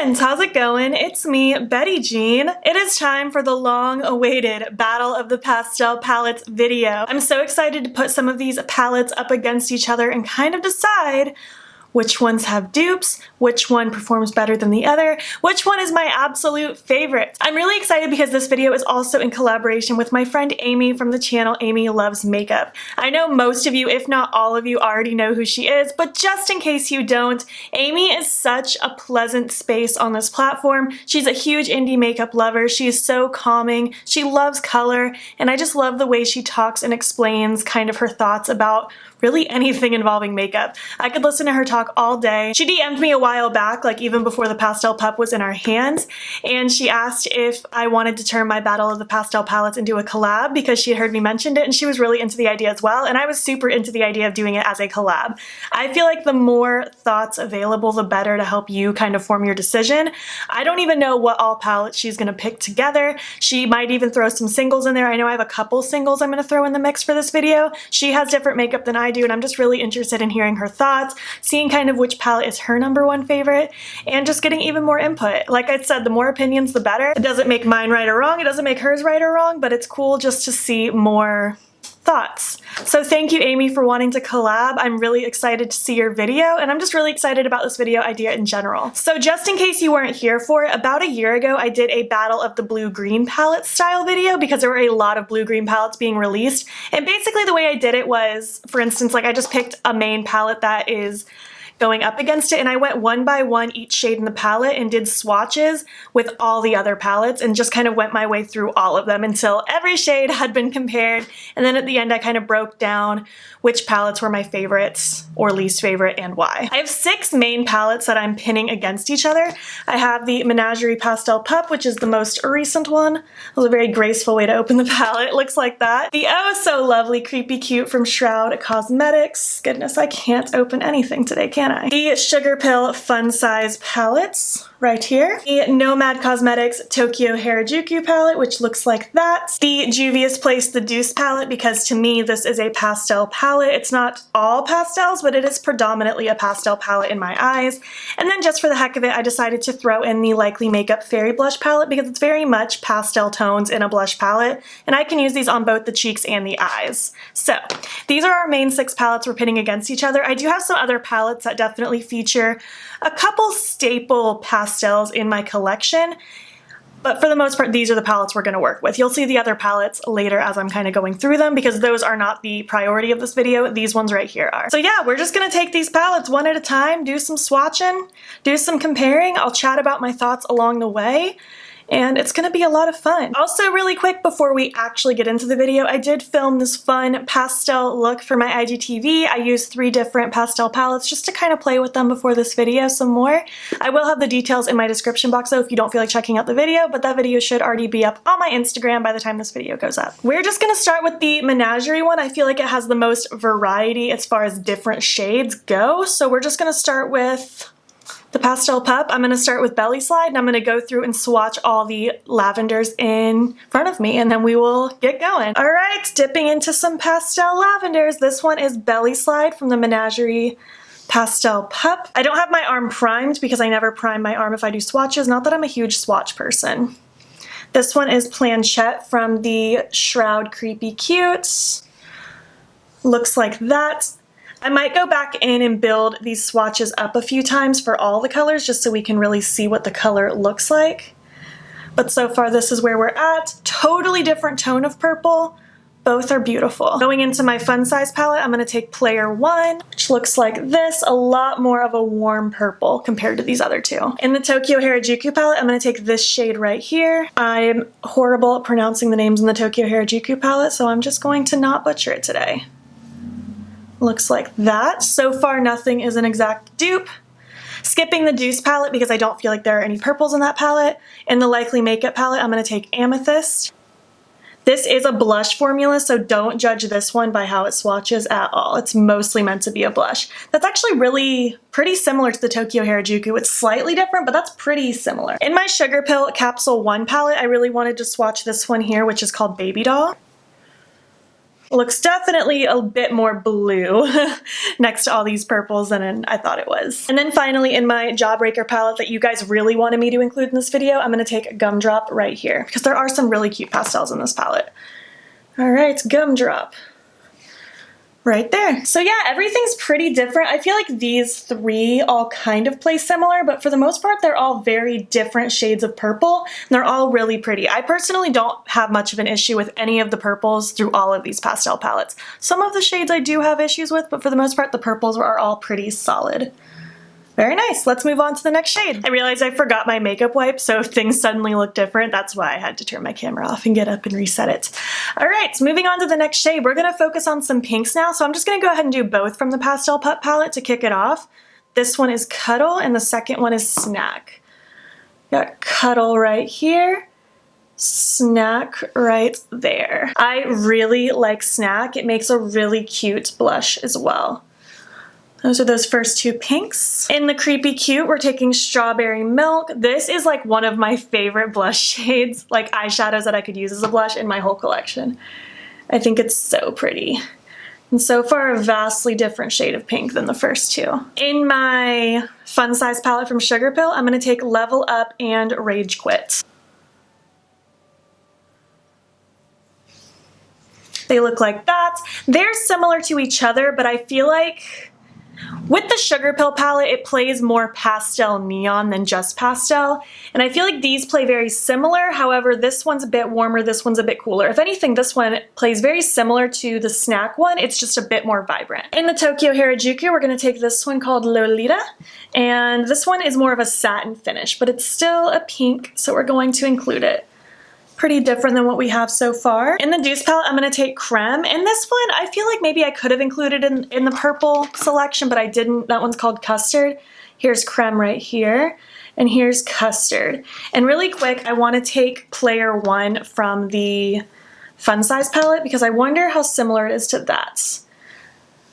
friends, how's it going? It's me, Betty Jean. It is time for the long-awaited Battle of the Pastel Palettes video. I'm so excited to put some of these palettes up against each other and kind of decide which ones have dupes, which one performs better than the other, which one is my absolute favorite. I'm really excited because this video is also in collaboration with my friend Amy from the channel Amy Loves Makeup. I know most of you, if not all of you, already know who she is, but just in case you don't, Amy is such a pleasant space on this platform. She's a huge indie makeup lover. She is so calming. She loves color, and I just love the way she talks and explains kind of her thoughts about really anything involving makeup. I could listen to her talk all day. She DM'd me a while back, like even before the Pastel Pup was in our hands, and she asked if I wanted to turn my Battle of the Pastel palettes into a collab because she had heard me mention it and she was really into the idea as well, and I was super into the idea of doing it as a collab. I feel like the more thoughts available, the better to help you kind of form your decision. I don't even know what all palettes she's gonna pick together. She might even throw some singles in there. I know I have a couple singles I'm gonna throw in the mix for this video. She has different makeup than I do, and I'm just really interested in hearing her thoughts, seeing kind of which palette is her #1 favorite, and just getting even more input. Like I said, the more opinions, the better. It doesn't make mine right or wrong, it doesn't make hers right or wrong, but it's cool just to see more thoughts. So thank you, Amy, for wanting to collab. I'm really excited to see your video, and I'm just really excited about this video idea in general. So just in case you weren't here for it, about a year ago I did a Battle of the Blue-Green palette style video because there were a lot of blue-green palettes being released, and basically the way I did it was, for instance, like I just picked a main palette that is going up against it, and I went one by one each shade in the palette and did swatches with all the other palettes and just kind of went my way through all of them until every shade had been compared, and then at the end I kind of broke down which palettes were my favorites or least favorite and why. I have 6 main palettes that I'm pinning against each other. I have the Menagerie Pastel Pup, which is the most recent one. It was a very graceful way to open the palette. It looks like that. The oh so lovely Creepy Cute from Shroud Cosmetics. Goodness, I can't open anything today, can I? The Sugar Pill Fun Size palettes right here. The Nomad Cosmetics Tokyo Harajuku palette, which looks like that. The Juvias Place The Deuce palette, because to me this is a pastel palette. It's not all pastels, but it is predominantly a pastel palette in my eyes. And then just for the heck of it, I decided to throw in the Likely Makeup Fairy Blush palette because it's very much pastel tones in a blush palette, and I can use these on both the cheeks and the eyes. So these are our main 6 palettes we're pitting against each other. I do have some other palettes that definitely feature a couple staple pastels in my collection, but for the most part, these are the palettes we're going to work with. You'll see the other palettes later as I'm kind of going through them because those are not the priority of this video. These ones right here are. So yeah, we're just going to take these palettes one at a time, do some swatching, do some comparing. I'll chat about my thoughts along the way, and it's gonna be a lot of fun. Also, really quick before we actually get into the video, I did film this fun pastel look for my IGTV. I used 3 different pastel palettes just to kind of play with them before this video some more. I will have the details in my description box though if you don't feel like checking out the video, but that video should already be up on my Instagram by the time this video goes up. We're just gonna start with the Menagerie one. I feel like it has the most variety as far as different shades go, so we're just gonna start with the Pastel Pup. I'm going to start with Belly Slide, and I'm going to go through and swatch all the lavenders in front of me, and then we will get going. Alright, dipping into some pastel lavenders. This one is Belly Slide from the Menagerie Pastel Pup. I don't have my arm primed because I never prime my arm if I do swatches, not that I'm a huge swatch person. This one is Planchette from the Shroud Creepy Cute. Looks like that. I might go back in and build these swatches up a few times for all the colors just so we can really see what the color looks like. But so far this is where we're at. Totally different tone of purple. Both are beautiful. Going into my Fun Size palette, I'm going to take Player 1, which looks like this, a lot more of a warm purple compared to these other 2. In the Tokyo Harajuku palette, I'm going to take this shade right here. I'm horrible at pronouncing the names in the Tokyo Harajuku palette, so I'm just going to not butcher it today. Looks like that. So far nothing is an exact dupe. Skipping the Deuce palette because I don't feel like there are any purples in that palette. In the Likely Makeup palette, I'm going to take Amethyst. This is a blush formula, so don't judge this one by how it swatches at all. It's mostly meant to be a blush. That's actually really pretty similar to the Tokyo Harajuku. It's slightly different, but that's pretty similar. In my Sugar Pill Capsule 1 palette, I really wanted to swatch this one here, which is called Baby Doll. Looks definitely a bit more blue next to all these purples than I thought it was. And then finally, in my Jawbreaker palette that you guys really wanted me to include in this video, I'm gonna take Gumdrop right here because there are some really cute pastels in this palette. All right, Gumdrop. Right there. So yeah, everything's pretty different. I feel like these three all kind of play similar, but for the most part, they're all very different shades of purple, and they're all really pretty. I personally don't have much of an issue with any of the purples through all of these pastel palettes. Some of the shades I do have issues with, but for the most part, the purples are all pretty solid. Very nice. Let's move on to the next shade. I realized I forgot my makeup wipe, so if things suddenly look different, that's why I had to turn my camera off and get up and reset it. All right, so moving on to the next shade, we're gonna focus on some pinks now, so I'm just gonna go ahead and do both from the Pastel Pup palette to kick it off. This one is Cuddle, and the second one is Snack. Got Cuddle right here, Snack right there. I really like Snack. It makes a really cute blush as well. Those are those first two pinks. In the Creepy Cute, we're taking Strawberry Milk. This is like one of my favorite blush shades, like eyeshadows that I could use as a blush in my whole collection. I think it's so pretty. And so far, a vastly different shade of pink than the first two. In my Fun Size palette from Sugarpill, I'm gonna take Level Up and Rage Quit. They look like that. They're similar to each other, but I feel like with the Sugarpill palette, it plays more pastel neon than just pastel, and I feel like these play very similar. However, this one's a bit warmer, this one's a bit cooler. If anything, this one plays very similar to the Snack one, it's just a bit more vibrant. In the Tokyo Harajuku, we're gonna take this one called Lolita, and this one is more of a satin finish, but it's still a pink, so we're going to include it. Pretty different than what we have so far. In the Deuce palette, I'm gonna take Creme, and this one, I feel like maybe I could have included in the purple selection, but I didn't. That one's called Custard. Here's Creme right here, and here's Custard. And really quick, I wanna take Player One from the Fun Size palette because I wonder how similar it is to that.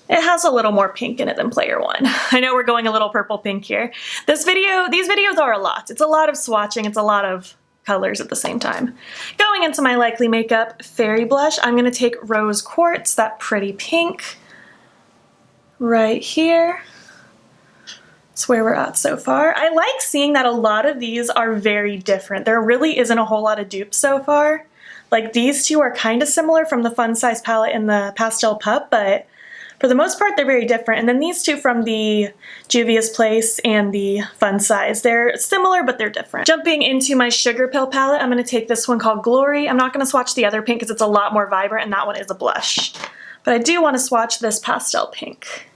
It has a little more pink in it than Player One. I know we're going a little purple pink here. These videos are a lot. It's a lot of swatching, it's a lot of colors at the same time. Going into my Likely Makeup Fairy Blush, I'm gonna take Rose Quartz, that pretty pink, right here. That's where we're at so far. I like seeing that a lot of these are very different. There really isn't a whole lot of dupes so far. Like these two are kind of similar from the Fun Size palette and the Pastel Pup, but for the most part, they're very different. And then these two from the Juvias Place and the Fun Size, they're similar, but they're different. Jumping into my Sugarpill palette, I'm gonna take this one called Glory. I'm not gonna swatch the other pink because it's a lot more vibrant and that one is a blush. But I do wanna swatch this pastel pink.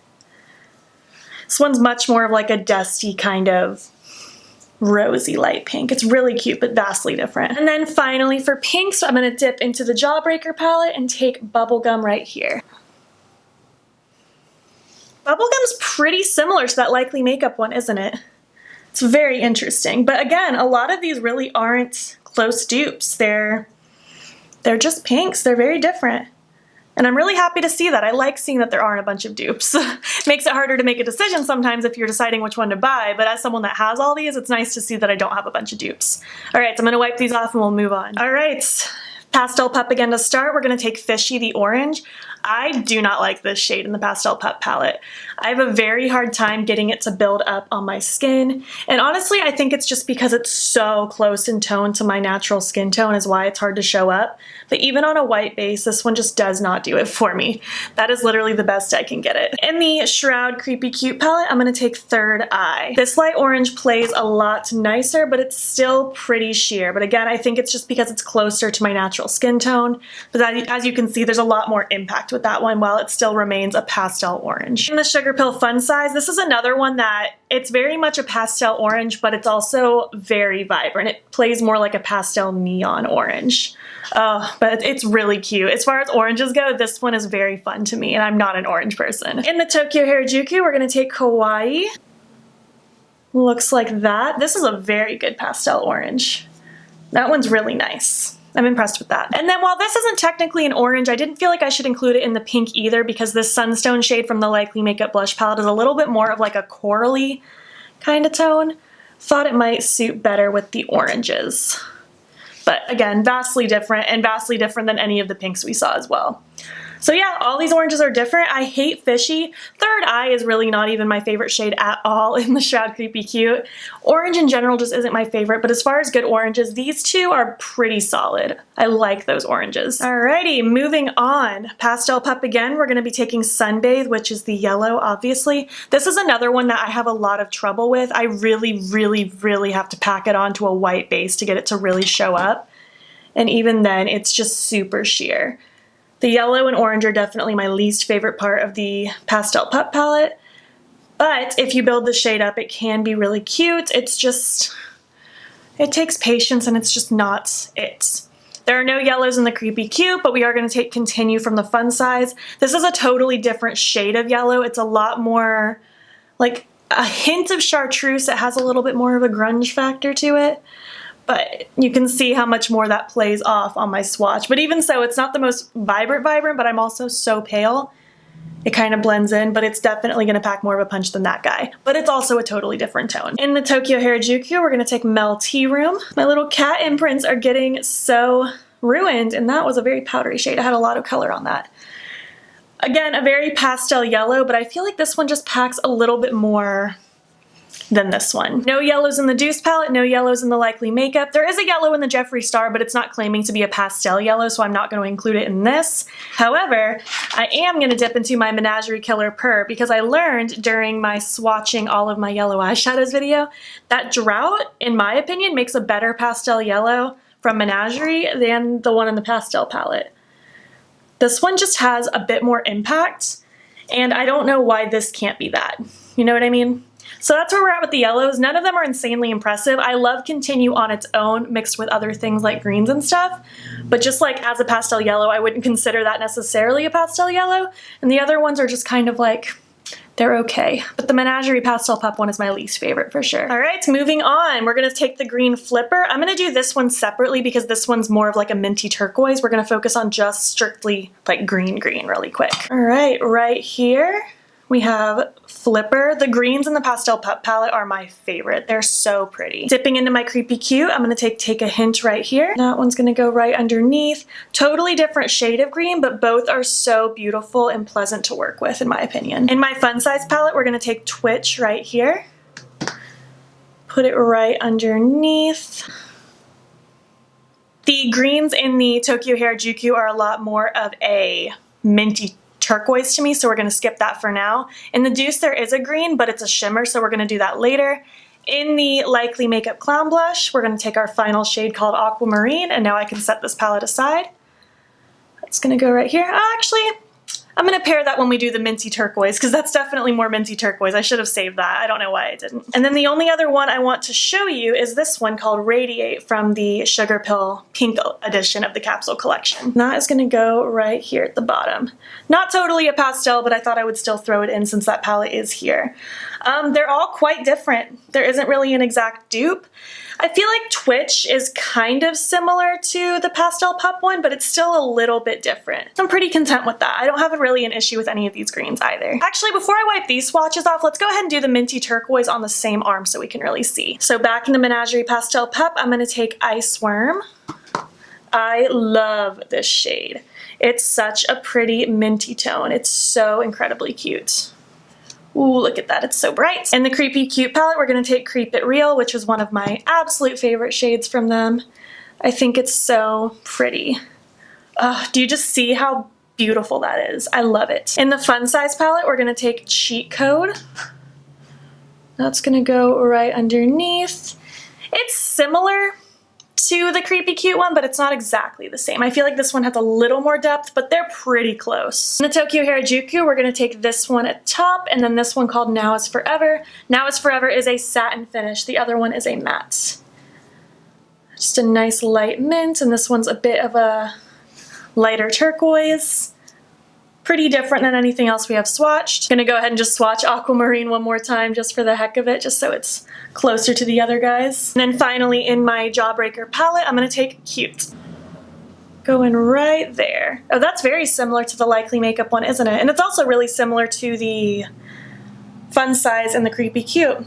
This one's much more of like a dusty kind of rosy light pink. It's really cute, but vastly different. And then finally for pink, so I'm gonna dip into the Jawbreaker palette and take Bubblegum right here. Bubblegum's pretty similar to that Likely Makeup one, isn't it? It's very interesting. But again, a lot of these really aren't close dupes. They're just pinks. They're very different. And I'm really happy to see that. I like seeing that there aren't a bunch of dupes. Makes it harder to make a decision sometimes if you're deciding which one to buy, but as someone that has all these, it's nice to see that I don't have a bunch of dupes. All right, so I'm gonna wipe these off and we'll move on. All right, Pastel Pup again to start. We're gonna take Fishy the Orange. I do not like this shade in the Pastel Pup palette. I have a very hard time getting it to build up on my skin. And honestly, I think it's just because it's so close in tone to my natural skin tone is why it's hard to show up. But even on a white base, this one just does not do it for me. That is literally the best I can get it. In the Shroud Creepy Cute palette, I'm gonna take Third Eye. This light orange plays a lot nicer, but it's still pretty sheer. But again, I think it's just because it's closer to my natural skin tone. But as you can see, there's a lot more impact with that one while it still remains a pastel orange. In the Sugarpill Fun Size, this is another one that it's very much a pastel orange, but it's also very vibrant. It plays more like a pastel neon orange. But it's really cute. As far as oranges go, this one is very fun to me, and I'm not an orange person. In the Tokyo Harajuku, we're gonna take Kawaii. Looks like that. This is a very good pastel orange. That one's really nice. I'm impressed with that. And then while this isn't technically an orange, I didn't feel like I should include it in the pink either because this Sunstone shade from the Likely Makeup Blush palette is a little bit more of like a corally kind of tone. Thought it might suit better with the oranges. But again, vastly different and vastly different than any of the pinks we saw as well. So yeah, all these oranges are different. I hate fishy. Third Eye is really not even my favorite shade at all in the Shroud Creepy Cute. Orange in general just isn't my favorite, but as far as good oranges, these two are pretty solid. I like those oranges. Alrighty, moving on. Pastel Pup again, we're gonna be taking Sunbathe, which is the yellow, obviously. This is another one that I have a lot of trouble with. I really, really, really have to pack it onto a white base to get it to really show up. And even then, it's just super sheer. The yellow and orange are definitely my least favorite part of the Pastel Pup palette, but if you build the shade up, it can be really cute. It's just, it takes patience and it's just not it. There are no yellows in the Creepy Cute, but we are going to take Continue from the Fun Size. This is a totally different shade of yellow. It's a lot more like a hint of chartreuse. It has a little bit more of a grunge factor to it. But you can see how much more that plays off on my swatch. But even so, it's not the most vibrant, but I'm also so pale. It kind of blends in, but it's definitely going to pack more of a punch than that guy. But it's also a totally different tone. In the Tokyo Harajuku, we're going to take Mel Tea Room. My little cat imprints are getting so ruined, and that was a very powdery shade. I had a lot of color on that. Again, a very pastel yellow, but I feel like this one just packs a little bit more than this one. No yellows in the Deuce palette, no yellows in the Likely Makeup. There is a yellow in the Jeffree Star, but it's not claiming to be a pastel yellow, so I'm not going to include it in this. However, I am going to dip into my Menagerie Killer Purr because I learned during my swatching all of my yellow eyeshadows video that Drought, in my opinion, makes a better pastel yellow from Menagerie than the one in the pastel palette. This one just has a bit more impact, and I don't know why this can't be that. You know what I mean? So that's where we're at with the yellows. None of them are insanely impressive. I love Continue on its own mixed with other things like greens and stuff, but just like as a pastel yellow, I wouldn't consider that necessarily a pastel yellow. And the other ones are just kind of like, they're okay. But the Menagerie Pastel Pup one is my least favorite for sure. All right, moving on. We're gonna take the green Flipper. I'm gonna do this one separately because this one's more of like a minty turquoise. We're gonna focus on just strictly like green really quick. All right, right here, we have Flipper. The greens in the Pastel Pup palette are my favorite. They're so pretty. Dipping into my Creepy Cute, I'm gonna take a hint right here. That one's gonna go right underneath. Totally different shade of green, but both are so beautiful and pleasant to work with in my opinion. In my Fun Size palette, we're gonna take Twitch right here. Put it right underneath. The greens in the Tokyo Harajuku are a lot more of a minty turquoise to me, so we're going to skip that for now. In the Deuce there is a green, but it's a shimmer, so we're going to do that later. In the Likely Makeup Clown Blush, we're going to take our final shade called Aquamarine, and now I can set this palette aside. It's going to go right here. Actually, I'm going to pair that when we do the minty turquoise, because that's definitely more minty turquoise. I should have saved that. I don't know why I didn't. And then the only other one I want to show you is this one called Radiate from the Sugar Pill Pink edition of the capsule collection. And that is going to go right here at the bottom. Not totally a pastel, but I thought I would still throw it in since that palette is here. They're all quite different. There isn't really an exact dupe. I feel like Twitch is kind of similar to the Pastel Pup one, but it's still a little bit different. I'm pretty content with that. I don't have really an issue with any of these greens either. Actually, before I wipe these swatches off, let's go ahead and do the minty turquoise on the same arm so we can really see. So back into Menagerie Pastel Pup, I'm gonna take Ice Worm. I love this shade. It's such a pretty minty tone. It's so incredibly cute. Ooh, look at that, it's so bright. In the Creepy Cute palette, we're gonna take Creep It Real, which is one of my absolute favorite shades from them. I think it's so pretty. Do you just see how beautiful that is? I love it. In the Fun Size palette, we're gonna take Cheat Code. That's gonna go right underneath. It's similar to the Creepy Cute one, but it's not exactly the same. I feel like this one has a little more depth, but they're pretty close. In the Tokyo Harajuku, we're gonna take this one at top, and then this one called Now Is Forever. Now Is Forever is a satin finish. The other one is a matte. Just a nice light mint, and this one's a bit of a lighter turquoise. Pretty different than anything else we have swatched. Gonna go ahead and just swatch Aquamarine one more time just for the heck of it, just so it's closer to the other guys. And then finally in my Jawbreaker palette, I'm gonna take Cute. Going right there. Oh, that's very similar to the Likely Makeup one, isn't it? And it's also really similar to the Fun Size and the Creepy Cute.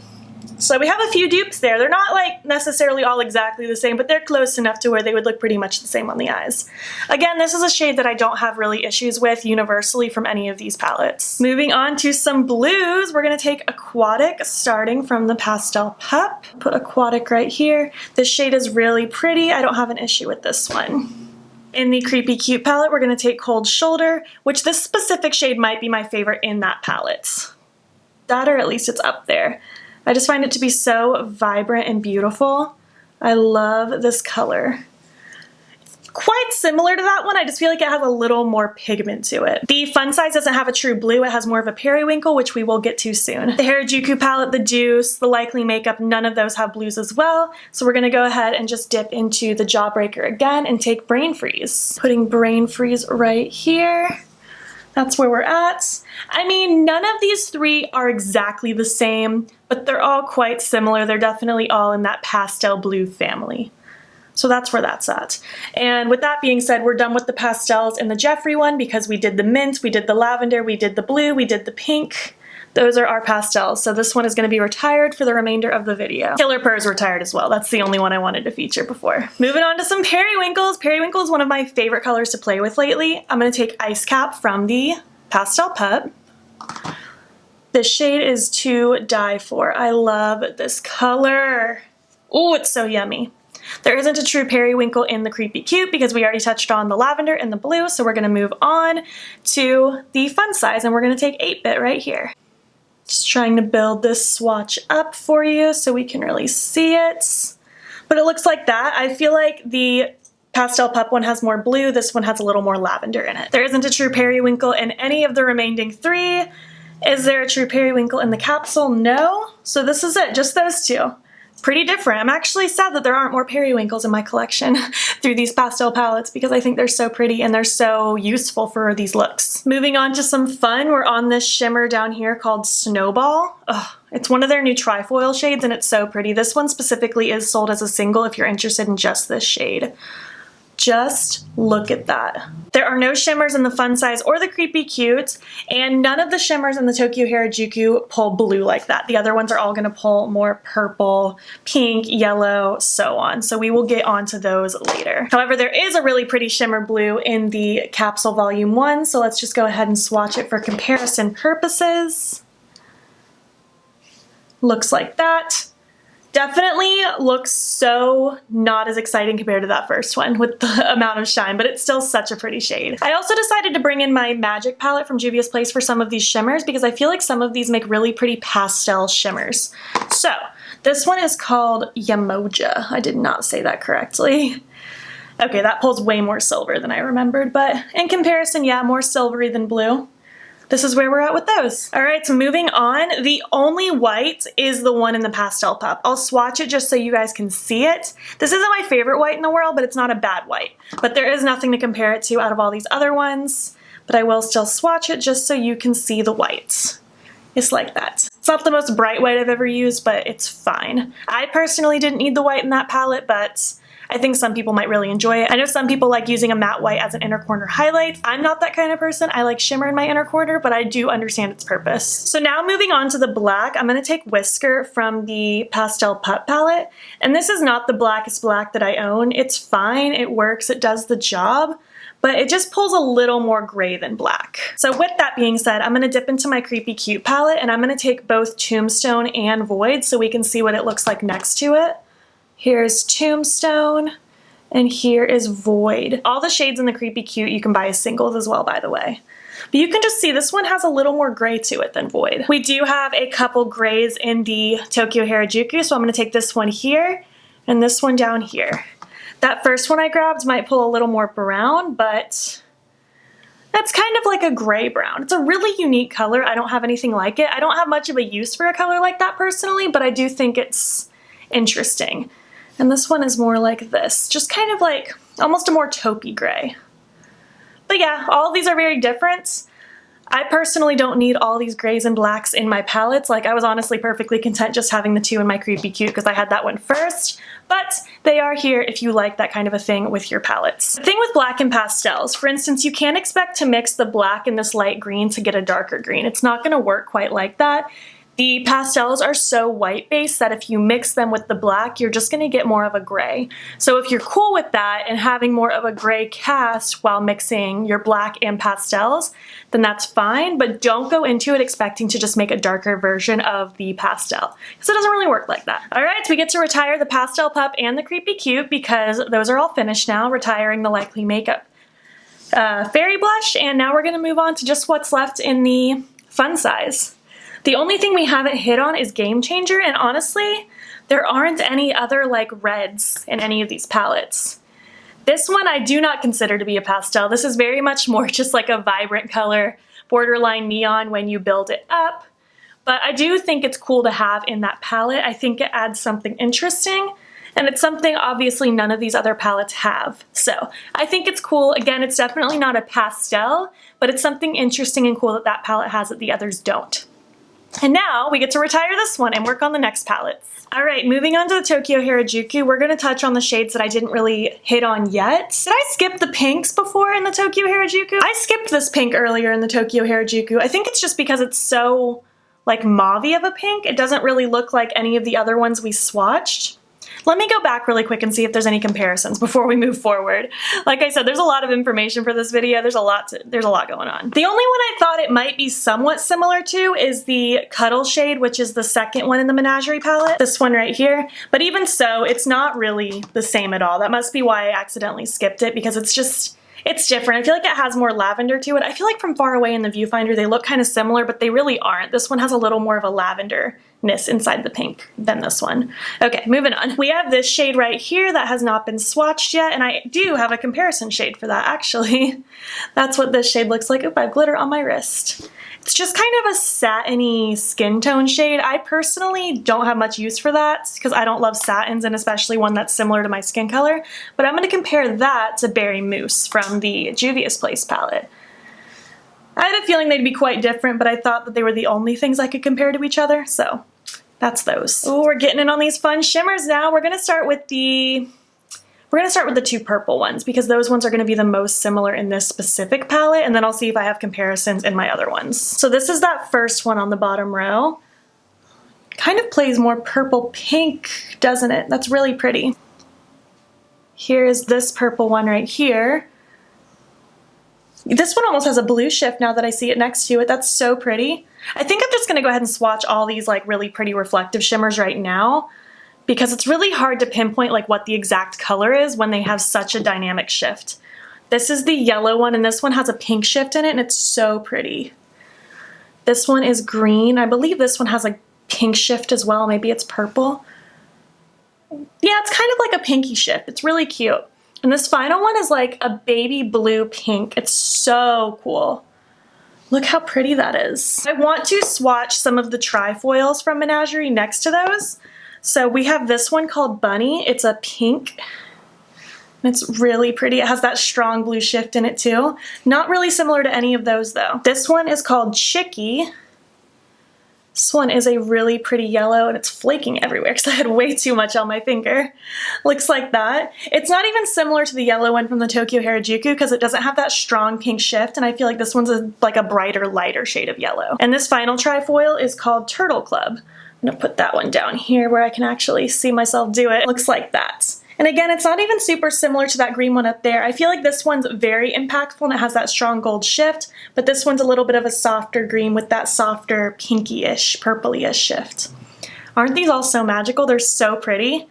So we have a few dupes there. They're not like necessarily all exactly the same, but they're close enough to where they would look pretty much the same on the eyes. Again, this is a shade that I don't have really issues with universally from any of these palettes. Moving on to some blues, we're gonna take Aquatic, starting from the Pastel Pup. Put Aquatic right here. This shade is really pretty. I don't have an issue with this one. In the Creepy Cute palette, we're gonna take Cold Shoulder, which this specific shade might be my favorite in that palette. That, or at least it's up there. I just find it to be so vibrant and beautiful. I love this color. It's quite similar to that one, I just feel like it has a little more pigment to it. The Fun Size doesn't have a true blue, it has more of a periwinkle, which we will get to soon. The Harajuku palette, the Deuce, the Likely Makeup, none of those have blues as well, so we're gonna go ahead and just dip into the Jawbreaker again and take Brain Freeze. Putting Brain Freeze right here. That's where we're at. I mean, none of these three are exactly the same, but they're all quite similar. They're definitely all in that pastel blue family. So that's where that's at. And with that being said, we're done with the pastels in the Jeffree one because we did the mint, we did the lavender, we did the blue, we did the pink. Those are our pastels, so this one is going to be retired for the remainder of the video. Killer Purr is retired as well. That's the only one I wanted to feature before. Moving on to some periwinkles. Periwinkle is one of my favorite colors to play with lately. I'm going to take Ice Cap from the Pastel Pup. This shade is to die for. I love this color. Oh, it's so yummy. There isn't a true periwinkle in the Creepy Cute because we already touched on the lavender and the blue, so we're going to move on to the Fun Size, and we're going to take 8-bit right here. Just trying to build this swatch up for you so we can really see it. But it looks like that. I feel like the Pastel Pup one has more blue, this one has a little more lavender in it. There isn't a true periwinkle in any of the remaining three. Is there a true periwinkle in the capsule? No. So this is it, just those two. Pretty different. I'm actually sad that there aren't more periwinkles in my collection through these pastel palettes because I think they're so pretty and they're so useful for these looks. Moving on to some fun, we're on this shimmer down here called Snowball. Ugh, it's one of their new trifoil shades and it's so pretty. This one specifically is sold as a single if you're interested in just this shade. Just look at that. There are no shimmers in the Fun Size or the Creepy Cute, and none of the shimmers in the Tokyo Harajuku pull blue like that. The other ones are all gonna pull more purple, pink, yellow, so on. So we will get onto those later. However, there is a really pretty shimmer blue in the Capsule Volume 1, so let's just go ahead and swatch it for comparison purposes. Looks like that. Definitely looks so not as exciting compared to that first one with the amount of shine, but it's still such a pretty shade. I also decided to bring in my Magic palette from Juvias Place for some of these shimmers because I feel like some of these make really pretty pastel shimmers. So this one is called Yamoja. I did not say that correctly. Okay, that pulls way more silver than I remembered, but in comparison, yeah, more silvery than blue. This is where we're at with those. All right, so moving on, the only white is the one in the Pastel Pup. I'll swatch it just so you guys can see it. This isn't my favorite white in the world, but it's not a bad white. But there is nothing to compare it to out of all these other ones, but I will still swatch it just so you can see the white. It's like that. It's not the most bright white I've ever used, but it's fine. I personally didn't need the white in that palette, but I think some people might really enjoy it. I know some people like using a matte white as an inner corner highlight. I'm not that kind of person. I like shimmer in my inner corner, but I do understand its purpose. So now moving on to the black, I'm gonna take Whisker from the Pastel Pup palette. And this is not the blackest black that I own. It's fine, it works, it does the job, but it just pulls a little more gray than black. So with that being said, I'm gonna dip into my Creepy Cute palette and I'm gonna take both Tombstone and Void so we can see what it looks like next to it. Here's Tombstone, and here is Void. All the shades in the Creepy Cute you can buy as singles as well, by the way. But you can just see this one has a little more gray to it than Void. We do have a couple grays in the Tokyo Harajuku, so I'm gonna take this one here, and this one down here. That first one I grabbed might pull a little more brown, but that's kind of like a gray brown. It's a really unique color. I don't have anything like it. I don't have much of a use for a color like that personally, but I do think it's interesting. And this one is more like this, just kind of like almost a more taupey gray. But yeah, all of these are very different. I personally don't need all these grays and blacks in my palettes. Like I was honestly perfectly content just having the two in my Creepy Cute because I had that one first, but they are here if you like that kind of a thing with your palettes. The thing with black and pastels, for instance, you can't expect to mix the black and this light green to get a darker green. It's not gonna work quite like that. The pastels are so white based that if you mix them with the black, you're just gonna get more of a gray. So if you're cool with that and having more of a gray cast while mixing your black and pastels, then that's fine, but don't go into it expecting to just make a darker version of the pastel, because it doesn't really work like that. All right, so we get to retire the Pastel Pup and the Creepy Cute because those are all finished now, retiring the Likely Makeup Fairy Blush, and now we're gonna move on to just what's left in the fun size. The only thing we haven't hit on is Game Changer, and honestly, there aren't any other like reds in any of these palettes. This one I do not consider to be a pastel. This is very much more just like a vibrant color, borderline neon when you build it up. But I do think it's cool to have in that palette. I think it adds something interesting, and it's something obviously none of these other palettes have. So I think it's cool. Again, it's definitely not a pastel, but it's something interesting and cool that that palette has that the others don't. And now we get to retire this one and work on the next palettes. All right, moving on to the Tokyo Harajuku, we're gonna touch on the shades that I didn't really hit on yet. Did I skip the pinks before in the Tokyo Harajuku? I skipped this pink earlier in the Tokyo Harajuku. I think it's just because it's so like mauve-y of a pink. It doesn't really look like any of the other ones we swatched. Let me go back really quick and see if there's any comparisons before we move forward. Like I said, there's a lot of information for this video. There's a lot going on. The only one I thought it might be somewhat similar to is the Cuddle shade, which is the second one in the Menagerie palette. This one right here. But even so, it's not really the same at all. That must be why I accidentally skipped it, because it's different. I feel like it has more lavender to it. I feel like from far away in the viewfinder they look kind of similar, but they really aren't. This one has a little more of a lavender-ness inside the pink than this one. Okay, moving on. We have this shade right here that has not been swatched yet, and I do have a comparison shade for that, actually. That's what this shade looks like. Oop, I have glitter on my wrist. It's just kind of a satiny skin tone shade. I personally don't have much use for that because I don't love satins, and especially one that's similar to my skin color, but I'm going to compare that to Berry Mousse from the Juvias Place palette. I had a feeling they'd be quite different, but I thought that they were the only things I could compare to each other, so that's those. Oh, we're getting in on these fun shimmers now. We're going to start with the two purple ones because those ones are going to be the most similar in this specific palette, and then I'll see if I have comparisons in my other ones. So this is that first one on the bottom row. Kind of plays more purple pink, doesn't it? That's really pretty. Here is this purple one right here. This one almost has a blue shift now that I see it next to it. That's so pretty. I think I'm just going to go ahead and swatch all these like really pretty reflective shimmers right now, because it's really hard to pinpoint like what the exact color is when they have such a dynamic shift. This is the yellow one, and this one has a pink shift in it, and it's so pretty. This one is green. I believe this one has a pink shift as well. Maybe it's purple. Yeah, it's kind of like a pinky shift. It's really cute. And this final one is like a baby blue pink. It's so cool. Look how pretty that is. I want to swatch some of the trifoils from Menagerie next to those. So we have this one called Bunny. It's a pink. It's really pretty. It has that strong blue shift in it too. Not really similar to any of those though. This one is called Chicky. This one is a really pretty yellow, and it's flaking everywhere because I had way too much on my finger. Looks like that. It's not even similar to the yellow one from the Tokyo Harajuku because it doesn't have that strong pink shift, and I feel like this one's like a brighter, lighter shade of yellow. And this final trifoil is called Turtle Club. I'm gonna put that one down here where I can actually see myself do it. Looks like that. And again, it's not even super similar to that green one up there. I feel like this one's very impactful and it has that strong gold shift, but this one's a little bit of a softer green with that softer pinky-ish, purpley-ish shift. Aren't these all so magical? They're so pretty.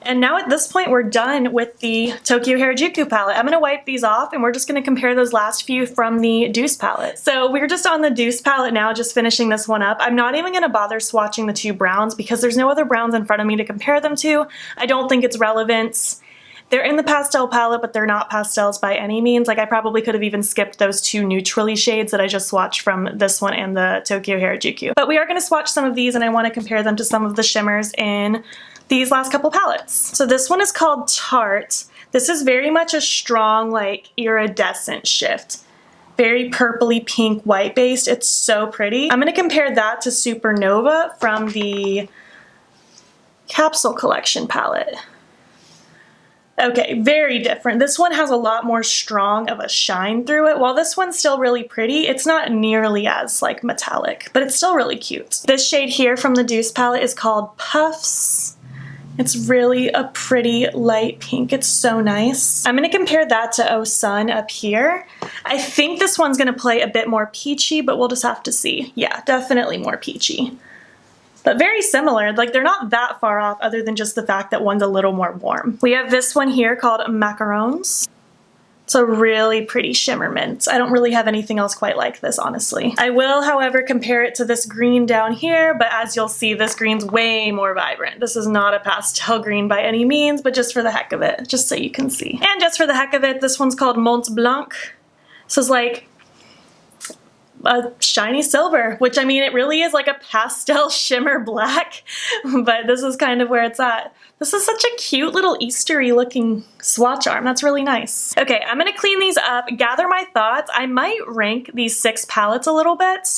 And now at this point, we're done with the Tokyo Harajuku palette. I'm gonna wipe these off and we're just gonna compare those last few from the Deuce palette. So we're just on the Deuce palette now, just finishing this one up. I'm not even gonna bother swatching the two browns because there's no other browns in front of me to compare them to. I don't think it's relevant. They're in the pastel palette, but they're not pastels by any means. Like I probably could have even skipped those two neutrally shades that I just swatched from this one and the Tokyo Harajuku. But we are gonna swatch some of these and I wanna compare them to some of the shimmers in these last couple palettes. So this one is called Tarte. This is very much a strong, like, iridescent shift. Very purpley pink white based. It's so pretty. I'm gonna compare that to Supernova from the Capsule Collection palette. Okay, very different. This one has a lot more strong of a shine through it. While this one's still really pretty, it's not nearly as like metallic, but it's still really cute. This shade here from the Deuce palette is called Puffs. It's really a pretty light pink. It's so nice. I'm gonna compare that to Oh Sun up here. I think this one's gonna play a bit more peachy, but we'll just have to see. Yeah, definitely more peachy. But very similar, like they're not that far off other than just the fact that one's a little more warm. We have this one here called Macarons. It's a really pretty shimmer mint. I don't really have anything else quite like this, honestly. I will, however, compare it to this green down here, but as you'll see, this green's way more vibrant. This is not a pastel green by any means, but just for the heck of it, just so you can see. And just for the heck of it, this one's called Mont Blanc. This is like a shiny silver, which I mean, it really is like a pastel shimmer black, but this is kind of where it's at. This is such a cute little Eastery looking swatch arm. That's really nice. Okay, I'm gonna clean these up, gather my thoughts. I might rank these 6 palettes a little bit,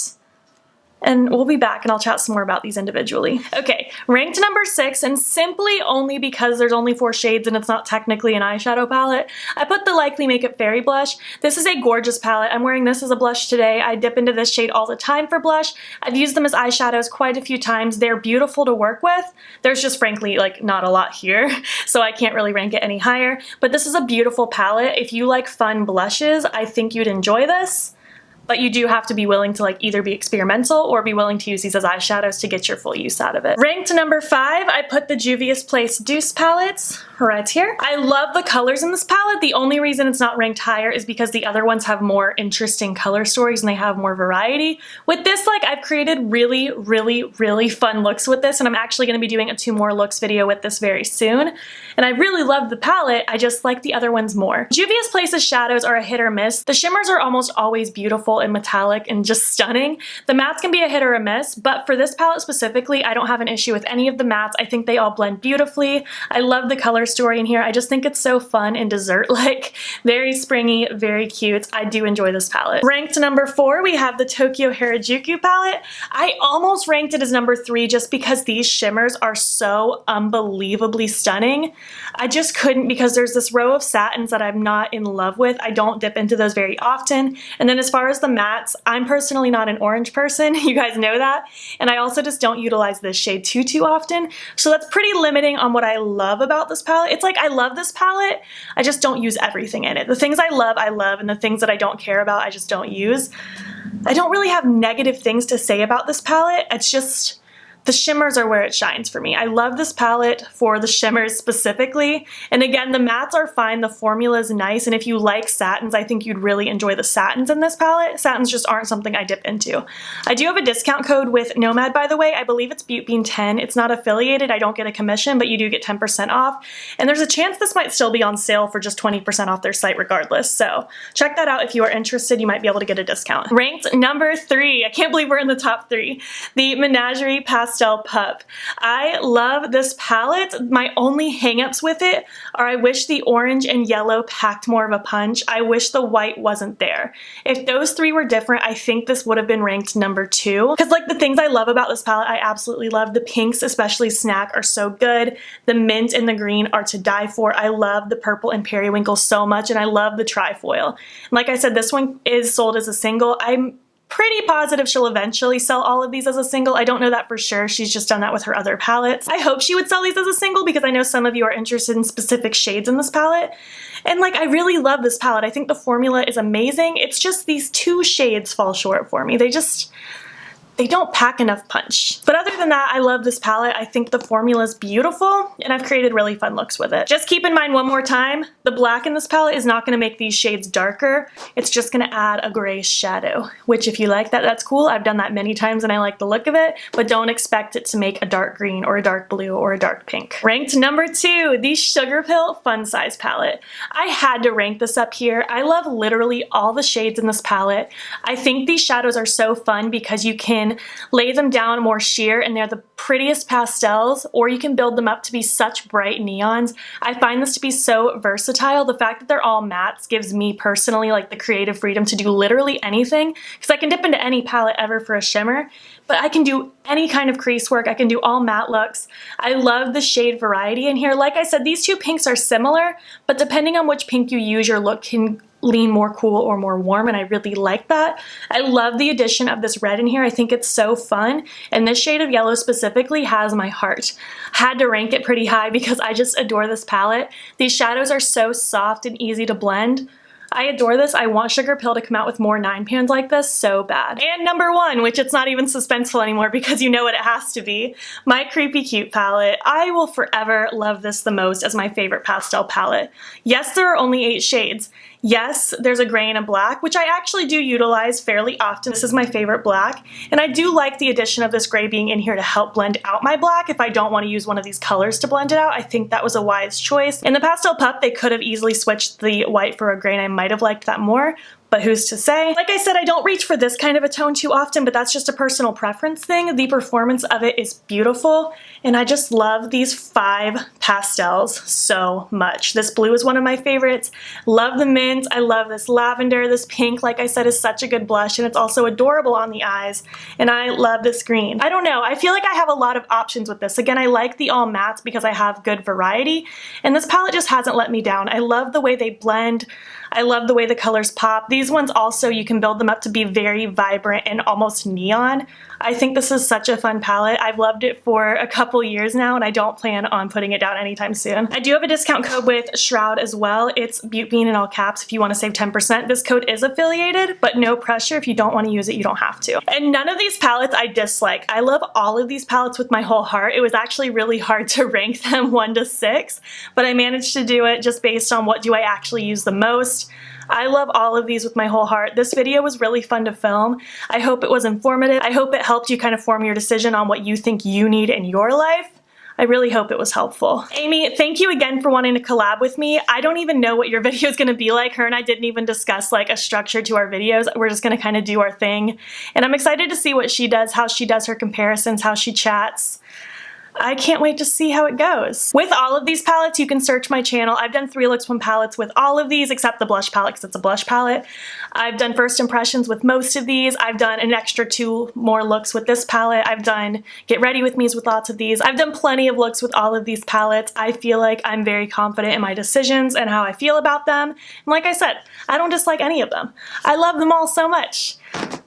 and we'll be back and I'll chat some more about these individually. Okay, ranked number 6, and simply only because there's only 4 shades and it's not technically an eyeshadow palette, I put the Likely Makeup Fairy Blush. This is a gorgeous palette. I'm wearing this as a blush today. I dip into this shade all the time for blush. I've used them as eyeshadows quite a few times. They're beautiful to work with. There's just frankly like not a lot here, so I can't really rank it any higher, but this is a beautiful palette. If you like fun blushes, I think you'd enjoy this. But you do have to be willing to like either be experimental or be willing to use these as eyeshadows to get your full use out of it. Ranked number 5, I put the Juvias Place Deuce palettes right here. I love the colors in this palette. The only reason it's not ranked higher is because the other ones have more interesting color stories and they have more variety. With this, like I've created really fun looks with this, and I'm actually going to be doing a 2 more looks video with this very soon. And I really love the palette. I just like the other ones more. Juvias Place's shadows are a hit or miss. The shimmers are almost always beautiful and metallic and just stunning. The mattes can be a hit or a miss, but for this palette specifically, I don't have an issue with any of the mattes. I think they all blend beautifully. I love the color story in here. I just think it's so fun and dessert-like. Very springy, very cute. I do enjoy this palette. Ranked number 4, we have the Tokyo Harajuku palette. I almost ranked it as number 3 just because these shimmers are so unbelievably stunning. I just couldn't because there's this row of satins that I'm not in love with. I don't dip into those very often. And then as far as the mattes, I'm personally not an orange person. You guys know that. And I also just don't utilize this shade too often. So that's pretty limiting on what I love about this palette. It's like I love this palette, I just don't use everything in it. The things I love, and the things that I don't care about, I just don't use. I don't really have negative things to say about this palette. It's just the shimmers are where it shines for me. I love this palette for the shimmers specifically. And again, the mattes are fine, the formula is nice, and if you like satins, I think you'd really enjoy the satins in this palette. Satins just aren't something I dip into. I do have a discount code with Nomad, by the way. I believe it's ButeBean10. It's not affiliated, I don't get a commission, but you do get 10% off. And there's a chance this might still be on sale for just 20% off their site regardless. So check that out if you are interested. You might be able to get a discount. Ranked number 3. I can't believe we're in the top 3. The Menagerie Pastel Pup. I love this palette. My only hangups with it are I wish the orange and yellow packed more of a punch. I wish the white wasn't there. If those 3 were different, I think this would have been ranked number 2. Because like the things I love about this palette, I absolutely love. The pinks, especially Snack, are so good. The mint and the green are to die for. I love the purple and Periwinkle so much, and I love the trifoil. And like I said, this one is sold as a single. I'm pretty positive she'll eventually sell all of these as a single. I don't know that for sure. She's just done that with her other palettes. I hope she would sell these as a single because I know some of you are interested in specific shades in this palette. And like, I really love this palette. I think the formula is amazing. It's just these 2 shades fall short for me. They don't pack enough punch. But other than that, I love this palette. I think the formula is beautiful, and I've created really fun looks with it. Just keep in mind one more time, the black in this palette is not gonna make these shades darker. It's just gonna add a gray shadow, which if you like that, that's cool. I've done that many times and I like the look of it, but don't expect it to make a dark green or a dark blue or a dark pink. Ranked number 2, the Sugar Pill Fun Size palette. I had to rank this up here. I love literally all the shades in this palette. I think these shadows are so fun because you can can lay them down more sheer and they're the prettiest pastels, or you can build them up to be such bright neons. I find this to be so versatile. The fact that they're all mattes gives me personally like the creative freedom to do literally anything, because I can dip into any palette ever for a shimmer, but I can do any kind of crease work. I can do all matte looks. I love the shade variety in here. Like I said, these two pinks are similar, but depending on which pink you use, your look can lean more cool or more warm, and I really like that. I love the addition of this red in here. I think it's so fun, and this shade of yellow specifically has my heart. Had to rank it pretty high because I just adore this palette. These shadows are so soft and easy to blend. I adore this. I want Sugar Pill to come out with more 9 pans like this so bad. And number 1, which it's not even suspenseful anymore because you know what it has to be, my Creepy Cute palette. I will forever love this the most as my favorite pastel palette. Yes, there are only 8 shades. Yes, there's a gray and a black, which I actually do utilize fairly often. This is my favorite black, and I do like the addition of this gray being in here to help blend out my black if I don't want to use one of these colors to blend it out. I think that was a wise choice. In the Pastel Pup, they could have easily switched the white for a gray, and I might have liked that more, but who's to say? Like I said, I don't reach for this kind of a tone too often, but that's just a personal preference thing. The performance of it is beautiful, and I just love these 5 pastels so much. This blue is one of my favorites. Love the mint. I love this lavender. This pink, like I said, is such a good blush, and it's also adorable on the eyes, and I love this green. I don't know. I feel like I have a lot of options with this. Again, I like the all mattes because I have good variety, and this palette just hasn't let me down. I love the way they blend. I love the way the colors pop. These ones also, you can build them up to be very vibrant and almost neon. I think this is such a fun palette. I've loved it for a couple years now, and I don't plan on putting it down anytime soon. I do have a discount code with Shroud as well. It's Butebean in all caps if you want to save 10%. This code is affiliated, but no pressure. If you don't want to use it, you don't have to. And none of these palettes I dislike. I love all of these palettes with my whole heart. It was actually really hard to rank them 1 to 6, but I managed to do it just based on what do I actually use the most. I love all of these with my whole heart. This video was really fun to film. I hope it was informative. I hope it helped you kind of form your decision on what you think you need in your life. I really hope it was helpful. Amy, thank you again for wanting to collab with me. I don't even know what your video is going to be like. Her and I didn't even discuss like a structure to our videos. We're just going to kind of do our thing. And I'm excited to see what she does, how she does her comparisons, how she chats. I can't wait to see how it goes. With all of these palettes, you can search my channel. I've done 3 looks 1 palettes with all of these except the blush palette because it's a blush palette. I've done first impressions with most of these. I've done an extra 2 more looks with this palette. I've done get ready with me's with lots of these. I've done plenty of looks with all of these palettes. I feel like I'm very confident in my decisions and how I feel about them. And like I said, I don't dislike any of them. I love them all so much.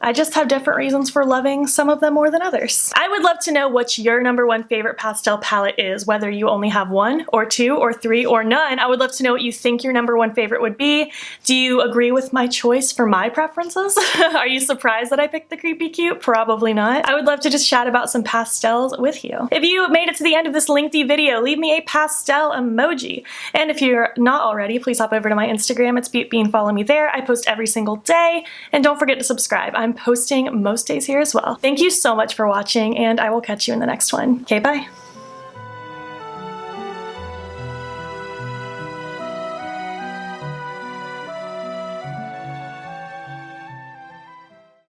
I just have different reasons for loving some of them more than others. I would love to know what your number 1 favorite pastel palette is, whether you only have 1 or 2 or 3 or none. I would love to know what you think your number 1 favorite would be. Do you agree with my choice for my preferences? Are you surprised that I picked the Creepy Cute? Probably not. I would love to just chat about some pastels with you. If you made it to the end of this lengthy video, leave me a pastel emoji. And if you're not already, please hop over to my Instagram. It's Butebean. Follow me there. I post every single day. And don't forget to subscribe. I'm posting most days here as well. Thank you so much for watching, and I will catch you in the next one. Okay, bye.